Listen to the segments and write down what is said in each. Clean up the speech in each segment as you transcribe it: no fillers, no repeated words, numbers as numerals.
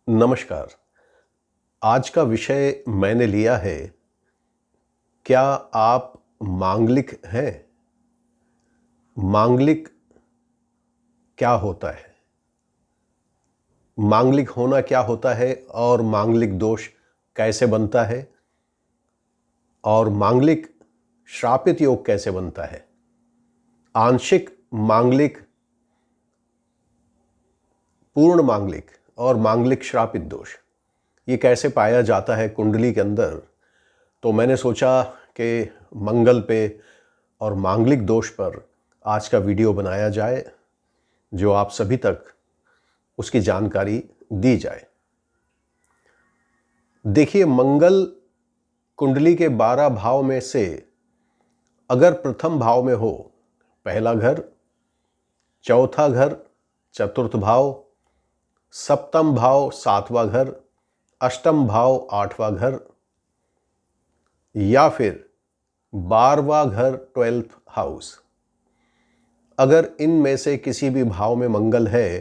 नमस्कार। आज का विषय मैंने लिया है, क्या आप मांगलिक हैं? मांगलिक क्या होता है? मांगलिक होना क्या होता है और मांगलिक दोष कैसे बनता है? और मांगलिक श्रापित योग कैसे बनता है? आंशिक मांगलिक, पूर्ण मांगलिक और मांगलिक श्रापित दोष ये कैसे पाया जाता है कुंडली के अंदर? तो मैंने सोचा कि मंगल पे और मांगलिक दोष पर आज का वीडियो बनाया जाए, जो आप सभी तक उसकी जानकारी दी जाए। देखिए, मंगल कुंडली के 12 भाव में से अगर प्रथम भाव में हो, पहला घर, चौथा घर, चतुर्थ भाव, सप्तम भाव, सातवां घर, अष्टम भाव, आठवां घर, या फिर 12वां घर, 12th हाउस, अगर इनमें से किसी भी भाव में मंगल है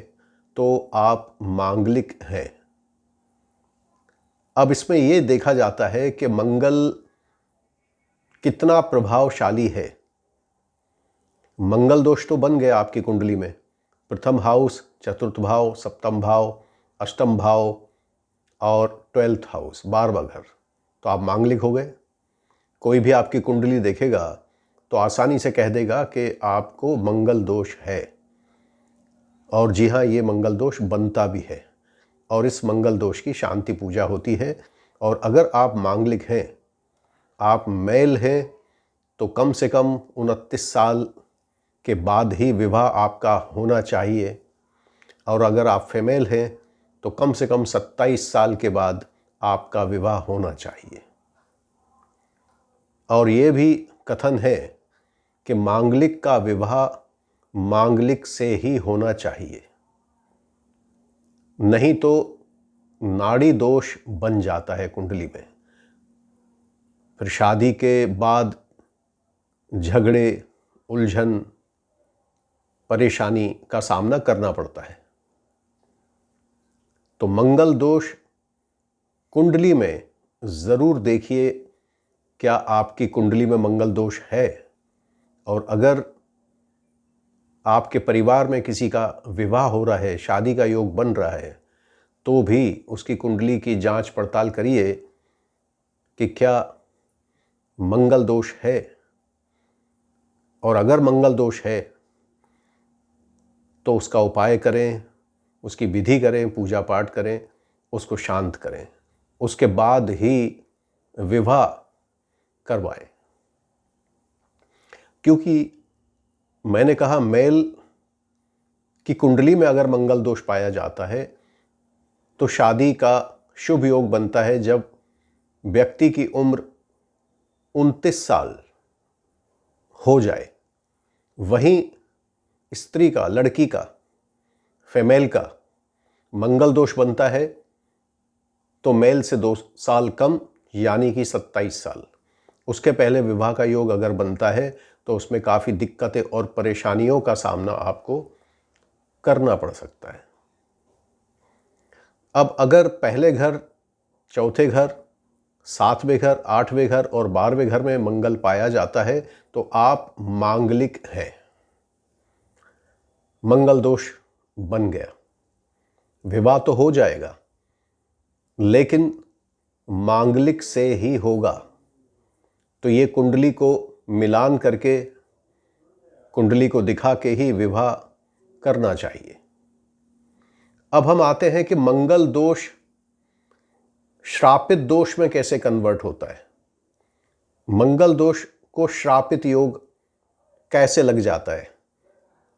तो आप मांगलिक हैं। अब इसमें यह देखा जाता है कि मंगल कितना प्रभावशाली है। मंगल दोष तो बन गया आपकी कुंडली में, प्रथम हाउस, चतुर्थ भाव, सप्तम भाव, अष्टम भाव और 12th हाउस, 12वां घर, तो आप मांगलिक हो गए। कोई भी आपकी कुंडली देखेगा तो आसानी से कह देगा कि आपको मंगल दोष है। और जी हाँ, ये मंगल दोष बनता भी है और इस मंगल दोष की शांति पूजा होती है। और अगर आप मांगलिक हैं, आप मेल हैं, तो कम से कम 29 साल के बाद ही विवाह आपका होना चाहिए। और अगर आप फीमेल हैं तो कम से कम 27 साल के बाद आपका विवाह होना चाहिए। और ये भी कथन है कि मांगलिक का विवाह मांगलिक से ही होना चाहिए, नहीं तो नाड़ी दोष बन जाता है कुंडली में। फिर शादी के बाद झगड़े, उलझन, परेशानी का सामना करना पड़ता है। तो मंगल दोष कुंडली में ज़रूर देखिए, क्या आपकी कुंडली में मंगल दोष है। और अगर आपके परिवार में किसी का विवाह हो रहा है, शादी का योग बन रहा है, तो भी उसकी कुंडली की जांच पड़ताल करिए कि क्या मंगल दोष है। और अगर मंगल दोष है तो उसका उपाय करें, उसकी विधि करें, पूजा पाठ करें, उसको शांत करें, उसके बाद ही विवाह करवाएं। क्योंकि मैंने कहा, मेल की कुंडली में अगर मंगल दोष पाया जाता है तो शादी का शुभ योग बनता है जब व्यक्ति की उम्र 29 साल हो जाए। वहीं स्त्री का, लड़की का, फीमेल का मंगल दोष बनता है तो मेल से 2 साल कम, यानी कि 27 साल। उसके पहले विवाह का योग अगर बनता है तो उसमें काफ़ी दिक्कतें और परेशानियों का सामना आपको करना पड़ सकता है। अब अगर पहले घर, चौथे घर, 7वें घर, 8वें घर और 12वें घर में मंगल पाया जाता है तो आप मांगलिक हैं। मंगल दोष बन गया, विवाह तो हो जाएगा लेकिन मांगलिक से ही होगा। तो ये कुंडली को मिलान करके, कुंडली को दिखा के ही विवाह करना चाहिए। अब हम आते हैं कि मंगल दोष श्रापित दोष में कैसे कन्वर्ट होता है। मंगल दोष को श्रापित योग कैसे लग जाता है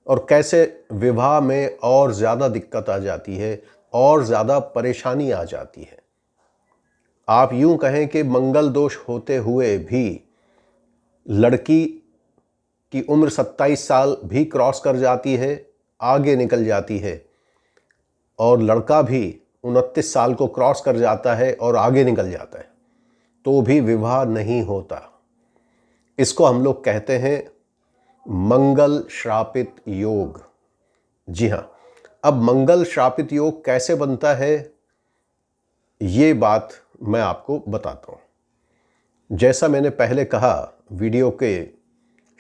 और कैसे विवाह में और ज़्यादा दिक्कत आ जाती है और ज़्यादा परेशानी आ जाती है। आप यूं कहें कि मंगल दोष होते हुए भी लड़की की उम्र 27 साल भी क्रॉस कर जाती है, आगे निकल जाती है, और लड़का भी 29 साल को क्रॉस कर जाता है और आगे निकल जाता है, तो भी विवाह नहीं होता। इसको हम लोग कहते हैं मंगल श्रापित योग। जी हाँ। अब मंगल श्रापित योग कैसे बनता है ये बात मैं आपको बताता हूँ। जैसा मैंने पहले कहा वीडियो के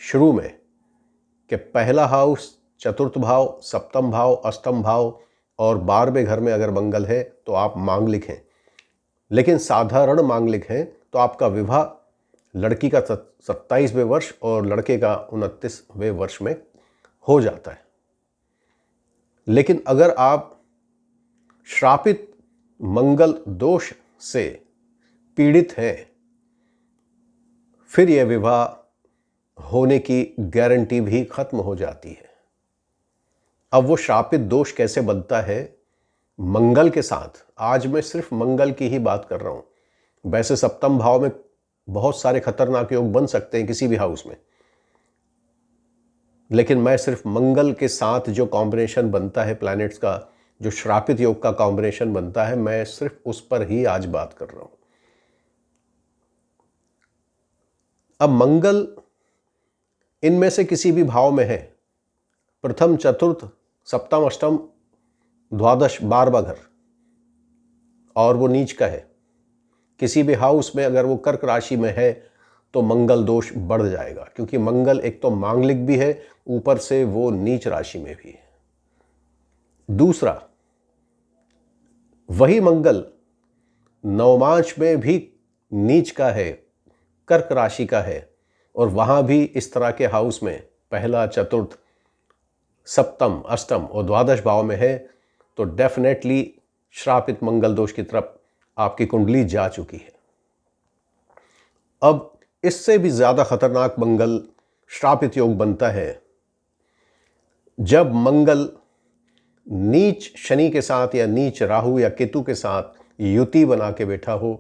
शुरू में कि पहला हाउस, चतुर्थ भाव, सप्तम भाव, अष्टम भाव और 12वें घर में अगर मंगल है तो आप मांगलिक हैं। लेकिन साधारण मांगलिक हैं तो आपका विवाह लड़की का 27वें वर्ष और लड़के का 29वें वर्ष में हो जाता है। लेकिन अगर आप श्रापित मंगल दोष से पीड़ित हैं, फिर यह विवाह होने की गारंटी भी खत्म हो जाती है। अब वो श्रापित दोष कैसे बनता है? मंगल के साथ। आज मैं सिर्फ मंगल की ही बात कर रहा हूं। वैसे सप्तम भाव में बहुत सारे खतरनाक योग बन सकते हैं किसी भी हाउस में, लेकिन मैं सिर्फ मंगल के साथ जो कॉम्बिनेशन बनता है प्लैनेट्स का, जो श्रापित योग का कॉम्बिनेशन बनता है, मैं सिर्फ उस पर ही आज बात कर रहा हूं। अब मंगल इनमें से किसी भी भाव में है, प्रथम, चतुर्थ, सप्तम, अष्टम, द्वादश, 12वां घर, और वो नीच का है। किसी भी हाउस में अगर वो कर्क राशि में है तो मंगल दोष बढ़ जाएगा, क्योंकि मंगल एक तो मांगलिक भी है, ऊपर से वो नीच राशि में भी है। दूसरा, वही मंगल नवमांश में भी नीच का है, कर्क राशि का है, और वहां भी इस तरह के हाउस में पहला, चतुर्थ, सप्तम, अष्टम और द्वादश भाव में है, तो डेफिनेटली श्रापित मंगल दोष की तरफ आपकी कुंडली जा चुकी है। अब इससे भी ज्यादा खतरनाक मंगल श्रापित योग बनता है जब मंगल नीच शनि के साथ या नीच राहु या केतु के साथ युति बना के बैठा हो,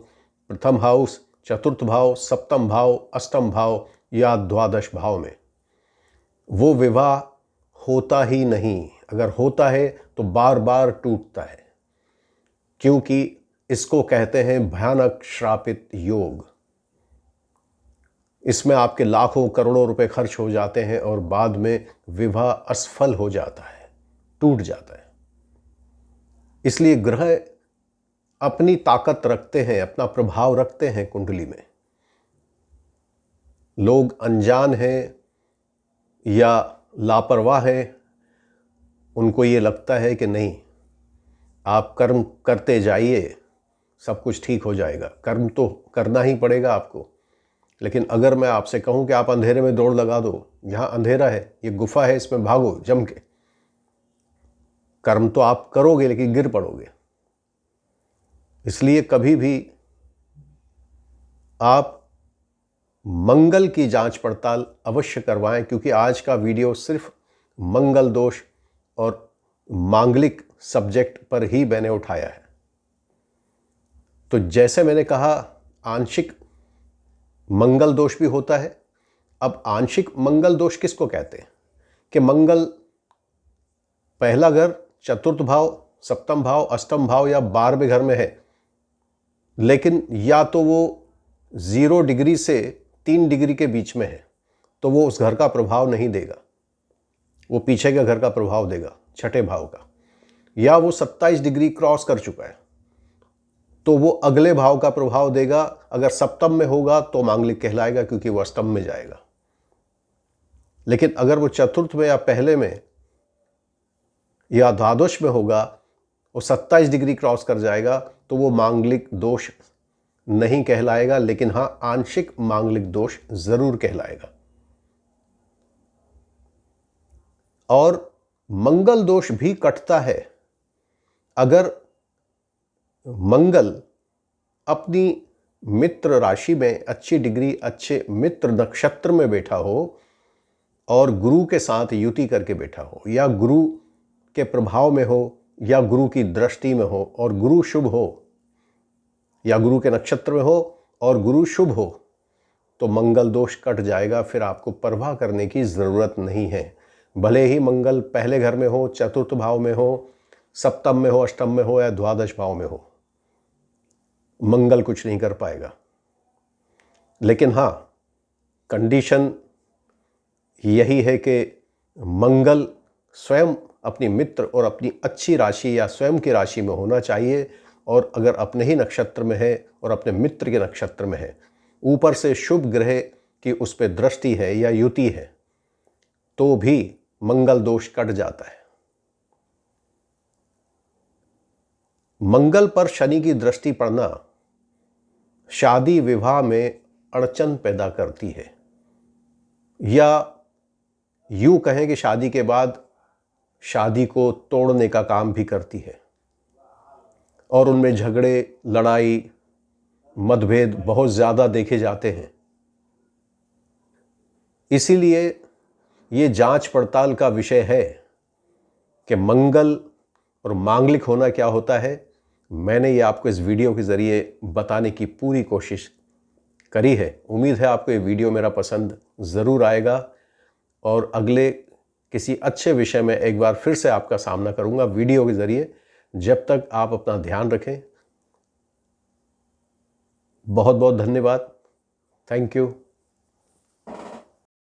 प्रथम हाउस, चतुर्थ भाव, सप्तम भाव, अष्टम भाव या द्वादश भाव में। वो विवाह होता ही नहीं, अगर होता है तो बार बार टूटता है, क्योंकि इसको कहते हैं भयानक श्रापित योग। इसमें आपके लाखों करोड़ों रुपए खर्च हो जाते हैं और बाद में विवाह असफल हो जाता है, टूट जाता है। इसलिए ग्रह अपनी ताकत रखते हैं, अपना प्रभाव रखते हैं कुंडली में। लोग अनजान हैं या लापरवाह हैं, उनको ये लगता है कि नहीं, आप कर्म करते जाइए, सब कुछ ठीक हो जाएगा। कर्म तो करना ही पड़ेगा आपको। लेकिन अगर मैं आपसे कहूं कि आप अंधेरे में दौड़ लगा दो, यहां अंधेरा है, ये गुफा है, इसमें भागो जम के, कर्म तो आप करोगे लेकिन गिर पड़ोगे। इसलिए कभी भी आप मंगल की जांच पड़ताल अवश्य करवाएं, क्योंकि आज का वीडियो सिर्फ मंगल दोष और मांगलिक सब्जेक्ट पर ही मैंने उठाया है। तो जैसे मैंने कहा, आंशिक मंगल दोष भी होता है। अब आंशिक मंगल दोष किसको कहते हैं? कि मंगल पहला घर, चतुर्थ भाव, सप्तम भाव, अष्टम भाव या 12वें घर में है, लेकिन या तो वो 0 डिग्री से 3 डिग्री के बीच में है, तो वो उस घर का प्रभाव नहीं देगा, वो पीछे के घर का प्रभाव देगा, छठे भाव का। या वो 27 डिग्री क्रॉस कर चुका है तो वो अगले भाव का प्रभाव देगा। अगर सप्तम में होगा तो मांगलिक कहलाएगा, क्योंकि वो अष्टम में जाएगा। लेकिन अगर वो चतुर्थ में या पहले में या द्वादश में होगा, वो 27 डिग्री क्रॉस कर जाएगा, तो वो मांगलिक दोष नहीं कहलाएगा, लेकिन हाँ, आंशिक मांगलिक दोष जरूर कहलाएगा। और मंगल दोष भी कटता है अगर मंगल अपनी मित्र राशि में अच्छी डिग्री, अच्छे मित्र नक्षत्र में बैठा हो और गुरु के साथ युति करके बैठा हो, या गुरु के प्रभाव में हो, या गुरु की दृष्टि में हो और गुरु शुभ हो, या गुरु के नक्षत्र में हो और गुरु शुभ हो, तो मंगल दोष कट जाएगा। फिर आपको परवाह करने की जरूरत नहीं है। भले ही मंगल पहले घर में हो, चतुर्थ भाव में हो, सप्तम में हो, अष्टम में हो या द्वादश भाव में हो, मंगल कुछ नहीं कर पाएगा। लेकिन हाँ, कंडीशन यही है कि मंगल स्वयं अपनी मित्र और अपनी अच्छी राशि या स्वयं की राशि में होना चाहिए, और अगर अपने ही नक्षत्र में है और अपने मित्र के नक्षत्र में है, ऊपर से शुभ ग्रह की उस पर दृष्टि है या युति है, तो भी मंगल दोष कट जाता है। मंगल पर शनि की दृष्टि पड़ना शादी विवाह में अड़चन पैदा करती है, या यूं कहें कि शादी के बाद शादी को तोड़ने का काम भी करती है, और उनमें झगड़े, लड़ाई, मतभेद बहुत ज़्यादा देखे जाते हैं। इसीलिए ये जांच पड़ताल का विषय है कि मंगल और मांगलिक होना क्या होता है। मैंने ये आपको इस वीडियो के ज़रिए बताने की पूरी कोशिश करी है। उम्मीद है आपको ये वीडियो मेरा पसंद ज़रूर आएगा, और अगले किसी अच्छे विषय में एक बार फिर से आपका सामना करूंगा वीडियो के ज़रिए। जब तक आप अपना ध्यान रखें। बहुत बहुत धन्यवाद। Thank you.